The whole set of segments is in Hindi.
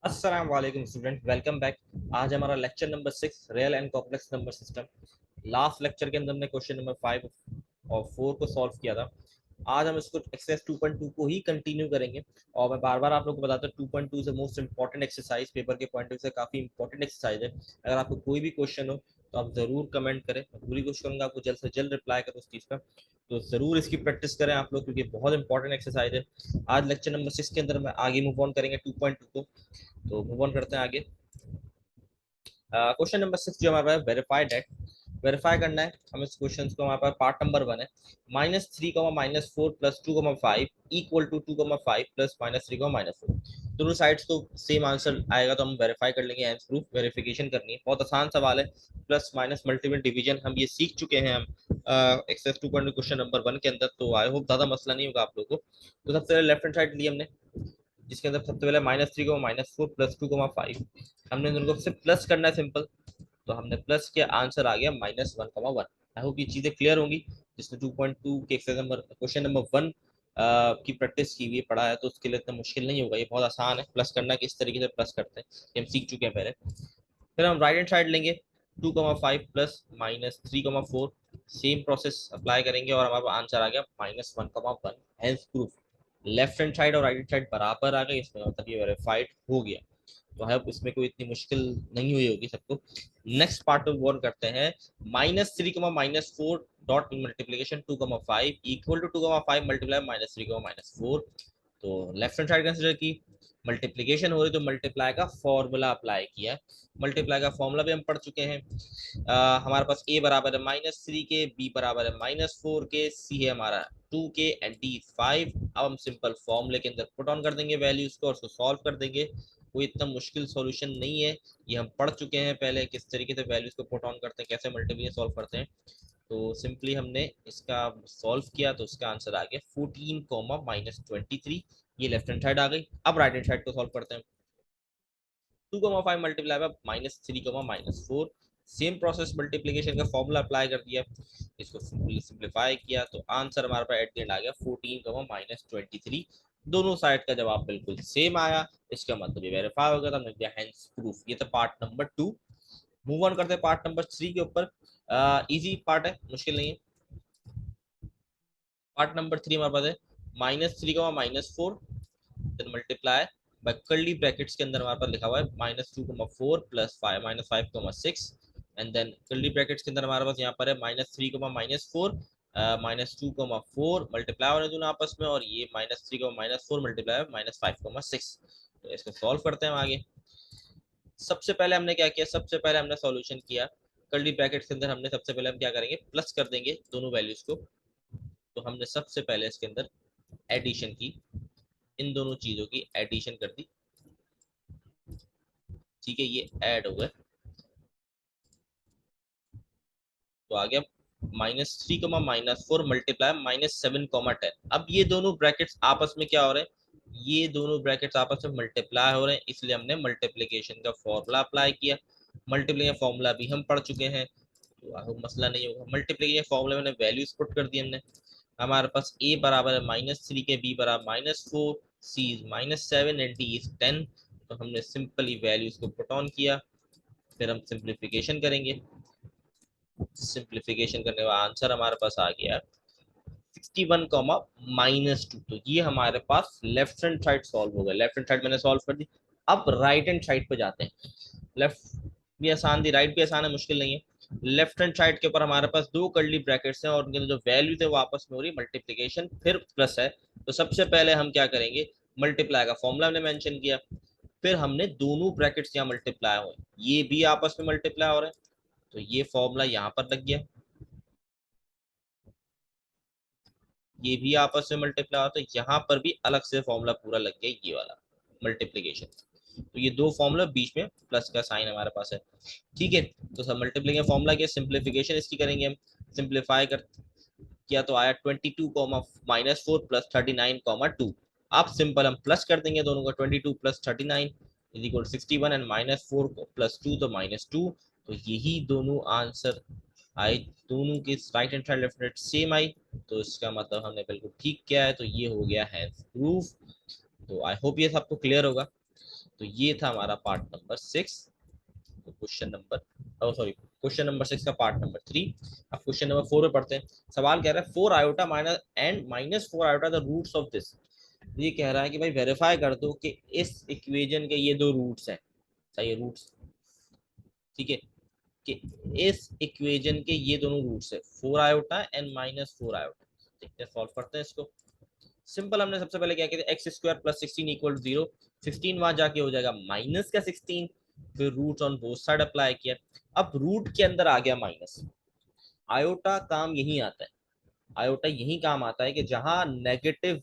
अस्सलाम वालेकुम स्टूडेंट, वेलकम बैक। आज हमारा lecture number 6 real and complex number system. Last lecture के अंदर हमने क्वेश्चन नंबर 5 और 4 को सॉल्व किया था। आज हम इसको एक्सरसाइज 2.2 को ही कंटिन्यू करेंगे। और मैं बार बार आप लोगों को बताता हूँ 2.2 is the most important exercise, paper के पॉइंट ऑफ व्यू से काफी इंपॉर्टेंट एक्सरसाइज है। अगर आपको कोई भी क्वेश्चन हो तो आप जरूर कमेंट करें, मैं पूरी कोशिश करूंगा आपको जल्द से जल्द रिप्लाई करूँ उस चीज का। तो जरूर इसकी प्रैक्टिस करें आप लोग, क्योंकि बहुत इंपॉर्टेंट एक्सरसाइज है। आज लेक्चर नंबर 6 के अंदर मैं आगे मूव ऑन करेंगे 2.2 को। तो मूव ऑन करते हैं आगे। क्वेश्चन नंबर 6 जो हमारे पास वेरीफाई डेट, वेरीफाई करना है हम इस क्वेश्चन को। हमारे पास पार्ट नंबर 1 है -3, -4 प्लस 2, 5 इक्वल टू 2, 5 प्लस -3, -4। दोनों साइड्स को सेम आंसर आएगा तो हम वेरीफाई कर लेंगे। एंड प्रूफ वेरिफिकेशन करनी है, बहुत आसान सवाल है। प्लस माइनस मल्टीपल डिवीजन हम ये सीख चुके हैं हम एक्सरसाइज 2 क्वेश्चन नंबर 1 के अंदर, तो आई होप ज्यादा मसला नहीं होगा आप लोगों को। तो सबसे पहले लेफ्ट हैंड साइड ली हमने, जिसके अंदर सबसे पहले -3, -4 प्लस 2, 5। हमने दोनों को सिर्फ प्लस करना है, सिंपल। तो हमने प्लस किया, आंसर आ गया -1, 1। आई होप ये चीजें क्लियर होंगी। जिसने 2.2 के एक्सरसाइज नंबर क्वेश्चन नंबर 1 की प्रैक्टिस की हुई पढ़ा है तो उसके लिए इतना मुश्किल नहीं होगा, ये बहुत आसान है। प्लस करना किस तरीके से प्लस करते हैं ये हम सीख चुके हैं पहले। फिर हम राइट हैंड साइड लेंगे, 2, 5 प्लस -3, 4। सेम प्रोसेस अप्लाई करेंगे और हमारा आंसर आ गया -1, 1। Hence proof left hand side और राइट हैंड साइड बराबर आ गई, इसमें मतलब ये वेरीफाइड हो गया। तो है इसमें कोई इतनी मुश्किल नहीं हुई होगी सबको। नेक्स्ट पार्ट में वर्क करते हैं। -3, -4 dot multiplication 2, 5 equal to 2, 5 multiply -3, -4। तो लेफ्ट हैंड साइड कंसिडर की, मल्टीप्लीकेशन हो रही तो मल्टीप्लाई का फॉर्मूला अप्लाई किया। मल्टीप्लाई का फॉर्मूला भी हम पढ़ चुके हैं। हमारे पास a बराबर है -3 के, b बराबर है -4 के, c है हमारा 2 के एंड d 5। अब हम सिंपल फॉर्मूले के अंदर पुट ऑन कर देंगे वैल्यूज को और उसको सॉल्व कर देंगे। कोई इतना मुश्किल सॉल्यूशन नहीं है, ये हम पढ़ चुके हैं पहले किस तरीके से वैल्यूज को पुट ऑन करते हैं, कैसे मल्टीप्लिकेशन सॉल्व करते हैं। तो सिंपली हमने इसका सॉल्व किया तो इसका आंसर आ गया 14, -23। ये लेफ्ट हैंड साइड आ गई। अब राइट हैंड साइड को सॉल्व करते हैं। 2, 5 multiply by -3, -4। Same process, multiplication का फॉर्मूला अप्लाई कर दिया, इसको सिंप्लीफाई किया तो आंसर हमारे पास एट द एंड आ गया 14, -23। दोनों साइड का जवाब बिल्कुल सेम आया, इसका मतलब ये वेरीफाई हो गया था। हमने दिया हेंस प्रूफ। ये था पार्ट नंबर 2। मूव ऑन करते हैं पार्ट नंबर 3 के ऊपर। इजी पार्ट है, मुश्किल नहीं है। पार्ट नंबर 3 हमारे पास है -3, -4 मल्टीप्लाई बाय कर्ली ब्रैकेट्स के अंदर हमारे पास लिखा हुआ है -2, 4 plus 5 -5, 6। And then curly brackets के अंदर हमारे पास यहाँ पर है -3, -4 -2, 4 मल्टीप्लाई हो रहे दोनों आपस में, और ये -3, -4 मल्टीप्लाई -5, 6। तो इसको सॉल्व करते हैं हम आगे। सबसे पहले हमने क्या किया, सबसे पहले हमने सॉल्यूशन किया। कर्ली ब्रैकेट्स के अंदर हमने सबसे पहले हम क्या करेंगे, प्लस कर देंगे दोनों वैल्यूज को। तो हमने सबसे पहले इसके अंदर एडिशन की, इन दोनों चीजों की एडिशन कर दी। ठीक है, ये ऐड हो गए तो आ गया -3, -4 मल्टीप्लाई -7, 10। अब ये दोनों ब्रैकेट्स आपस में क्या हो रहे हैं, ये दोनों ब्रैकेट्स आपस में मल्टीप्लाई हो रहे हैं, इसलिए हमने मल्टीप्लीकेशन का फॉर्मूला अप्लाई किया। मल्टीप्लीकेशन फॉर्मूला भी हम पढ़ चुके हैं तो मसला नहीं होगा। मल्टीप्लीकेशन फॉर्मूला में वैल्यूज पुट कर दी हमने। हमारे पास a बराबर है -3 के, b बराबर -4, c is -7 and d is 10। तो हमने सिंपली वैल्यूज को पुट ऑन किया। फिर हम सिंप्लीफिकेशन करेंगे। सिंप्लीफिकेशन करने का आंसर हमारे पास आ गया 61, -2। तो ये हमारे पास लेफ्ट हैंड साइड सॉल्व हो गया। लेफ्ट हैंड साइड मैंने सॉल्व कर दी। अब राइट हैंड साइड पे जाते हैं। लेफ्ट भी आसान थी, राइट भी आसान है, मुश्किल नहीं है। लेफ्ट हैंड साइड के ऊपर हमारे पास दो कर्ली ब्रैकेट्स हैं और उनके जो वैल्यू थे वो आपस में हो रही मल्टीप्लीकेशन, फिर प्लस है। तो सबसे पहले हम क्या करेंगे, मल्टीप्लाई का फॉर्मूला हमने मेंशन किया। फिर हमने दोनों ब्रैकेट्स यहाँ मल्टीप्लाई हुए, ये भी आपस में मल्टीप्लाई हो रहे हैं, तो ये फॉर्मूला यहाँ पर लग गया। ये भी आपस में मल्टीप्लाई होता है, यहाँ पर भी अलग से फॉर्मूला पूरा लग गया, ये वाला मल्टीप्लीकेशन। तो ये दो फॉर्मूला, बीच में प्लस का साइन हमारे पास है। ठीक है, तो सब मल्टीप्लीकेशन फॉर्मूला के सिंप्लीफिकेशन इसकी करेंगे हम। सिंप्लीफाई कर किया तो आया 22, -4 प्लस 39, 2। आप सिंपल हम प्लस कर देंगे दोनों का, 22 plus 39 is equal 61 and -4 plus 2 तो -2। तो यही दोनों आंसर आई, दोनों की right hand side left hand same आई। तो इसका मतलब हमने बिल्कुल ठीक किया है, तो ये हो गया है प्रूफ। तो आई होप ये सबको क्लियर होगा। तो ये था हमारा पार्ट नंबर 6। तो क्वेश्चन नंबर 6 का पार्ट नंबर 3। अब क्वेश्चन नंबर 4 पे पढ़ते हैं। सवाल कह रहा है 4 iota minus and minus 4 iota the roots of this. ये कह रहा है कि भाई वेरीफाई कर दो कि इस इक्वेशन के ये दो रूट्स हैं। सही, रूट्स, ठीक है, कि इस इक्वेशन के ये दोनों रूट्स है 4 आयोटा एंड माइनस 4 आयोटा। देखते हैं, सॉल्व करते हैं इसको। सिंपल, हमने सबसे पहले क्या किया, x square plus 16 equal to 0। 16 वहां जाके हो जाएगा माइनस का 16, फिर root on both side apply किया। अब रूट के अंदर आ गया माइनस। आयोटा काम यही आता है, आयोटा यही काम आता है कि जहां नेगेटिव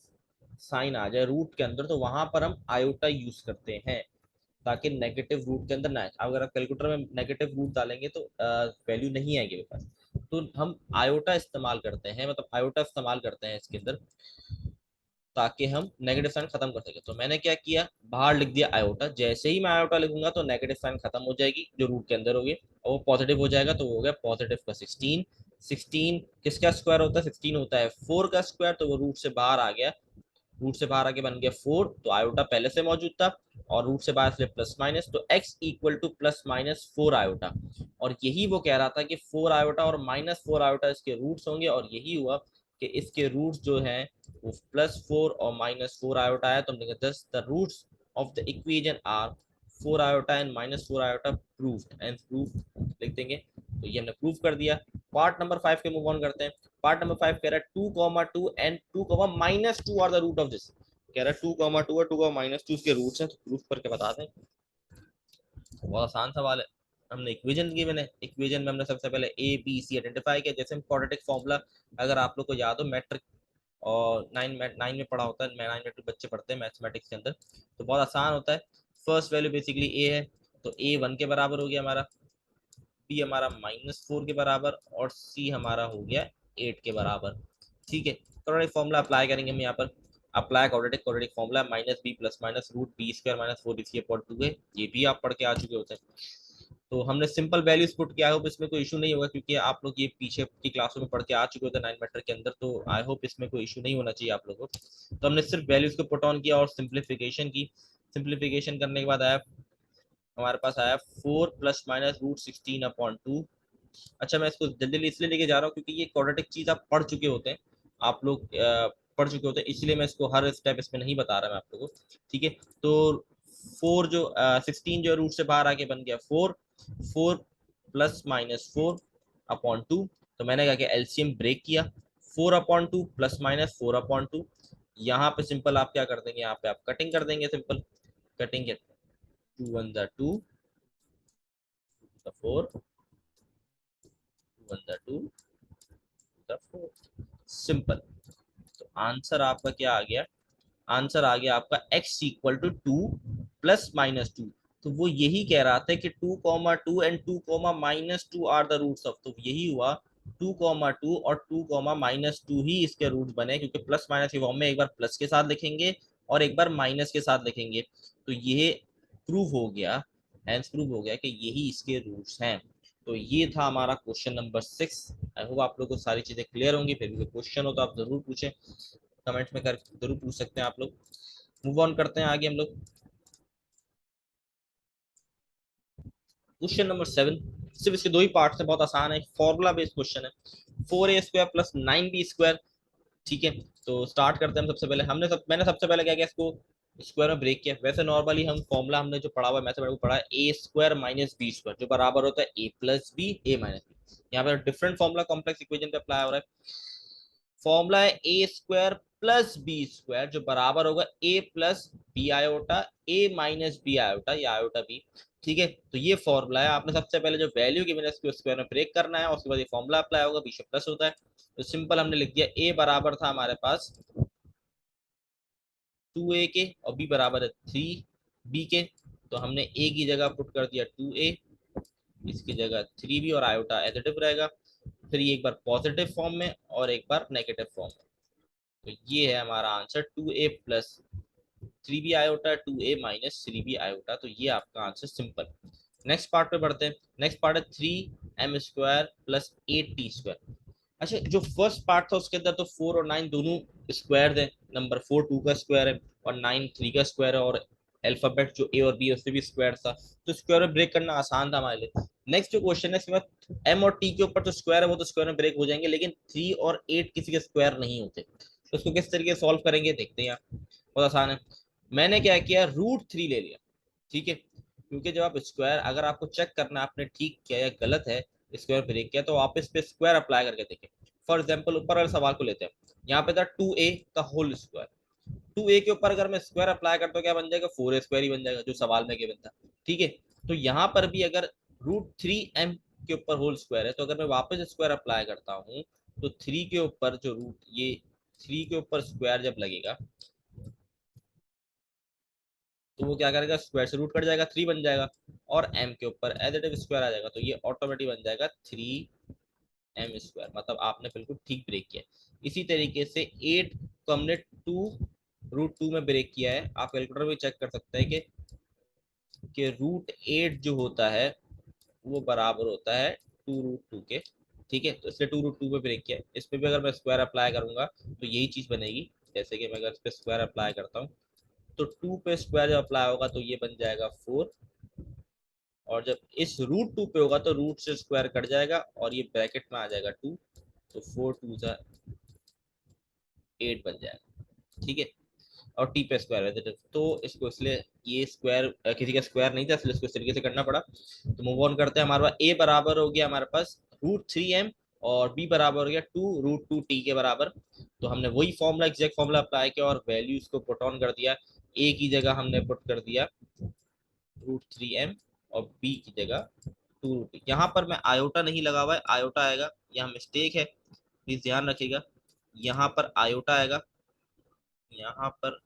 साइन आ जाए रूट के अंदर तो वहां पर हम आयोटा यूज करते हैं, ताकि नेगेटिव रूट के अंदर ना आए। अगर आप कैलकुलेटर में नेगेटिव रूट डालेंगे तो वैल्यू नहीं आएगी मेरे पास, तो हम आयोटा इस्तेमाल करते हैं, मतलब आयोटा इस्तेमाल करते हैं इसके अंदर, ताकि हम नेगेटिव साइन खत्म कर सके। तो मैंने क्या किया, बाहर लिख दिया आयोटा। जैसे ही मैं आयोटा लिखूंगा तो नेगेटिव साइन खत्म हो जाएगी जो रूट के अंदर होगी, और वो पॉजिटिव हो जाएगा, तो वो हो गया पॉजिटिव का 16। 16 किसका स्क्वायर होता है, 16 होता है 4 का स्क्वायर, तो वो रूट से बाहर आ गया, रूट से बाहर आके बन गया 4, तो आयोटा पहले से मौजूद था, और रूट से बाहर से प्लस माइनस, तो x equal two plus minus 4 iota. और यही वो कह रहा था कि 4 आयोटा और माइनस 4 आयोटा इसके रूट्स होंगे, और यही हुआ कि इसके रूट्स जो हैं वो +4 और -4 आयोटा है। तो हमने कहा thus the roots of the equation are 4 iota and -4 iota proved, and proof लिख देंगे। तो ये हमने प्रूव कर दिया। पार्ट नंबर 5 के मूव ऑन करते हैं। पार्ट नंबर 5 कह रहा है 2,2 and 2,-2 are the root of this. कह रहा है 2,2 और 2,-2 इसके रूट्स हैं, तो प्रूफ करके बता दें। बहुत आसान सवाल है। हमने इक्वेशन गिवन है, इक्वेशन में हमने सबसे पहले ए बी सी आइडेंटिफाई किया। जैसे हम क्वाड्रेटिक फॉर्मूला, अगर आप लोग को याद हो मैट्रिक और 9 में पढ़ा होता है, 9 में बच्चे पढ़ते हैं मैथमेटिक्स के अंदर, तो बहुत आसान होता है। फर्स्ट वैल्यू बेसिकली ए है, तो ए 1 के बराबर हो गया हमारा, बी हमारा -4 के बराबर, और सी हमारा हो गया 8 के बराबर। ठीक है, क्वाड्रेटिक फॉर्मूला अप्लाई करेंगे हम यहाँ पर। Apply quadratic formula, minus b plus minus root b square minus 4ac upon 2 है। ये भी आप पढ़ के आ चुके होते हैं। तो हमने सिंपल वैल्यूज पुट किया, आई होप इसमें कोई इशू नहीं होगा, क्योंकि आप लोग ये पीछे की क्लासों में पढ़ के आ चुके होते हैं 9 मीटर के अंदर, तो आई होप इसमें कोई इशू नहीं होना चाहिए आप लोगों को। तो हमने सिर्फ वैल्यूज को पुट ऑन किया और सिंप्लीफिकेशन की। सिंप्लीफिकेशन करने के बाद आया, हमारे पास आया 4 प्लस माइनस रूट 16 अपॉन 2। अच्छा, मैं इसको जल्दी इसलिए लेके जा रहा हूँ क्योंकि ये क्वाड्रेटिक चीज आप पढ़ चुके होते हैं, आप लोग पढ़ चुके होते हैं, इसलिए मैं इसको हर स्टेप इसमें नहीं बता रहा मैं आप लोगों को। ठीक है, तो 4 जो 16 जो रूट से बाहर आके बन गया 4, 4 प्लस माइनस 4 अपॉन 2। तो मैंने क्या किया, एलसीएम ब्रेक किया, 4 अपॉन 2 प्लस माइनस 4 अपॉन 2। यहाँ पे सिंपल आप क्या कर देंगे, यहाँ पे आप कटिंग कर देंगे, सिंपल कटिंग के 2 1 the 2 the 4, 2 1 the 2 the 4, simple. तो आंसर आपका क्या आ गया, आंसर आ गया आपका x equal to 2 plus minus 2। तो वो यही कह रहा था कि 2,2 and 2,-2 are the roots of, तो यही हुआ 2,2 और 2,-2 ही इसके रूट्स बने, क्योंकि प्लस माइनस के फॉर्म में एक बार प्लस के साथ लिखेंगे और एक बार माइनस के साथ लिखेंगे। तो ये प्रूव हो गया, हेंस प्रूव हो गया कि यही इसके रूट्स हैं। तो ये था हमारा क्वेश्चन नंबर 6। आई होप आप लोगों को सारी चीजें क्लियर होंगी। फिर भी क्वेश्चन हो तो आप जरूर पूछें, कमेंट में कर जरूर पूछ सकते हैं आप लोग। मूव ऑन करते हैं आगे हम लोग। क्वेश्चन नंबर 7, सिर्फ इसके दो ही पार्ट है, बहुत आसान है, फॉर्मूला बेस्ड क्वेश्चन है। 4a² plus 9b²। ठीक है, तो स्टार्ट करते हैं हम। सबसे पहले मैंने सबसे पहले क्या किया, इसको स्क्वायर में ब्रेक किया। वैसे नॉर्मली हम फॉर्मूला हमने जो पढ़ा हुआ है मैथमेटिक्स पढ़ा है, a² माइनस b² जो बराबर होता है a plus b a minus b. यहाँ पर डिफरेंट फॉर्मूला कॉम्प्लेक्स इक्वेशन पे अप्लाई हो रहा है। फॉर्मूला है a² प्लस b² जो बराबर होगा a plus b iota a minus b iota या आयोटा बी। ठीक है, तो ये फॉर्मूला है। आपने सबसे पहले जो वैल्यू की मैंने इसको स्क्वायर में ब्रेक करना है, उसके बाद ये फॉर्मूला अप्लाई होगा, बी से प्लस होता है। तो सिंपल हमने लिख दिया a बराबर था हमारे पास 2a के, और b बराबर है 3b के। तो हमने a की जगह पुट कर दिया 2a, इसकी जगह 3b, और आयोटा एडिटिव रहेगा। फिर ये एक बार पॉजिटिव फॉर्म में और एक बार नेगेटिव फॉर्म में। तो ये है हमारा answer 2a plus 3b iota 2a minus 3b iota. तो ये आपका आंसर सिंपल। नेक्स्ट पार्ट पे बढ़ते हैं। नेक्स्ट पार्ट है 3m² प्लस 8t²। अच्छा, जो फर्स्ट पार्ट था उसके अंदर तो 4 और 9 दोनों स्क्वायर है। नंबर 4 2 का स्क्वायर है और 9 3 का स्क्वायर है, और अल्फाबेट जो ए और बी है उससे भी स्क्वायर था, तो स्क्वायर में ब्रेक करना आसान था हमारे लिए। नेक्स्ट जो क्वेश्चन है इसमें एम और टी के ऊपर जो स्क्वायर है वो तो स्क्वायर में ब्रेक हो जाएंगे, लेकिन 3 और 8 किसी के स्क्वायर नहीं होते, तो उसको किस तरीके से सॉल्व करेंगे देखते हैं। यहाँ बहुत आसान है। मैंने क्या किया, √3 ले लिया, ठीक है, क्योंकि जब आप स्क्वायर, अगर आपको चेक करना है आपने ठीक किया या गलत है, स्क्वायर ब्रेक किया, तो आप इस पे स्क्वायर अप्लाई करके देखें। फॉर एग्जाम्पल ऊपर वाले सवाल को लेते हैं, यहाँ पे था 2a का होल स्क्वायर, 2a के ऊपर अगर मैं स्क्वायर अप्लाई करता हूँ क्या बन जाएगा, 4a² ही बन जाएगा जो सवाल में गिवन था, ठीक है। तो यहाँ पर भी अगर √3m के ऊपर होल स्क्वायर है, तो अगर मैं वापस स्क्वायर अप्लाई करता हूँ, तो 3 के ऊपर जो रूट, ये 3 के ऊपर स्क्वायर जब लगेगा तो वो क्या करेगा, स्क्वायर से रूट कट जाएगा, 3 बन जाएगा, और m के ऊपर एज इट इज स्क्वायर आ जाएगा, तो ये ऑटोमेटिक बन जाएगा 3m², मतलब आपने बिल्कुल ठीक ब्रेक किया। इसी तरीके से 8 को हमने 2√2 में ब्रेक किया है। आप कैलकुलेटर में चेक कर सकते हैं कि √8 जो होता है वो बराबर होता है 2√2 के, ठीक है। तो इसलिए 2√2 पे ब्रेक किया है। इस पे भी अगर मैं स्क्वायर अप्लाई करूंगा तो यही चीज बनेगी, जैसे कि मैं अगर इस पे स्क्वायर अप्लाई करता हूँ, तो 2 पे स्क्वायर जब अप्लाई होगा तो ये बन जाएगा 4, और जब इस √2 पे होगा तो रूट से स्क्वायर कट जाएगा और ये ब्रैकेट में आ जाएगा 2, तो 4 2 8 बन जाएगा, ठीक है। और टी पे स्क्वायर है, तो इसको इसलिए ये स्क्वायर किसी का स्क्वायर नहीं था, इसलिए इसको इस तरीके से करना पड़ा। तो मूव ऑन करते हैं। हमारे पास ए बराबर हो गया हमारे पास √3m, और बी बराबर हो गया 2√2t के बराबर। तो हमने वही फॉर्मूला, एग्जैक्ट फॉर्मूला अप्लाई किया और वैल्यूज को पुट ऑन कर दिया। ए की जगह हमने पुट कर दिया √3m, और बी की जगह 2√2। यहाँ पर मैं आयोटा नहीं लगा हुआ है, आयोटा आएगा, यहाँ मिस्टेक है, प्लीज ध्यान रखिएगा। यहाँ पर आयोटा आएगा, यहाँ पर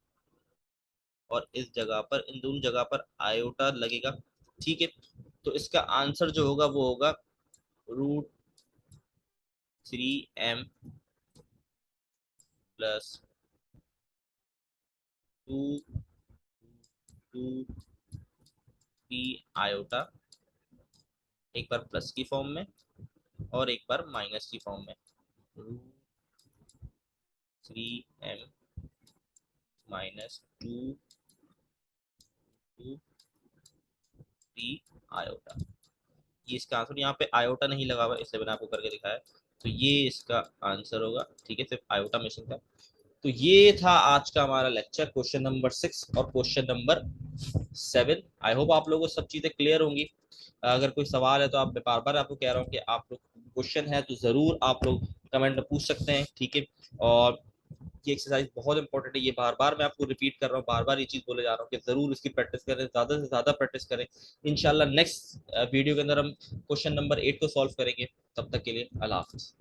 और इस जगह पर, इन दोनों जगह पर आयोटा लगेगा, ठीक है। तो इसका आंसर जो होगा वो होगा √3m प्लस 2 आयोटा, एक बार प्लस की फॉर्म में और एक बार माइनस की फॉर्म में, √3m माइनस 2 आयोटा। ये इसका आंसर, यहाँ पे आयोटा नहीं लगा हुआ इसलिए मैंने आपको करके दिखाया, तो ये इसका आंसर होगा, ठीक है, सिर्फ आयोटा मिसिंग था। तो ये था आज का हमारा लेक्चर, क्वेश्चन नंबर 6 और क्वेश्चन नंबर 7। आई होप आप लोगों को सब चीजें क्लियर होंगी। अगर कोई सवाल है तो आप, बार बार आपको कह रहा हूँ कि आप लोग क्वेश्चन है तो जरूर आप लोग कमेंट में पूछ सकते हैं, ठीक है। और ये एक्सरसाइज बहुत इंपॉर्टेंट है, ये बार बार मैं आपको रिपीट कर रहा हूँ, बार बार ये चीज बोले जा रहा हूँ कि जरूर इसकी प्रैक्टिस करें, ज्यादा से ज्यादा प्रैक्टिस करें। इंशाल्लाह नेक्स्ट वीडियो के अंदर हम क्वेश्चन नंबर 8 को सॉल्व करेंगे। तब तक के लिए अल्लाह हाफिज।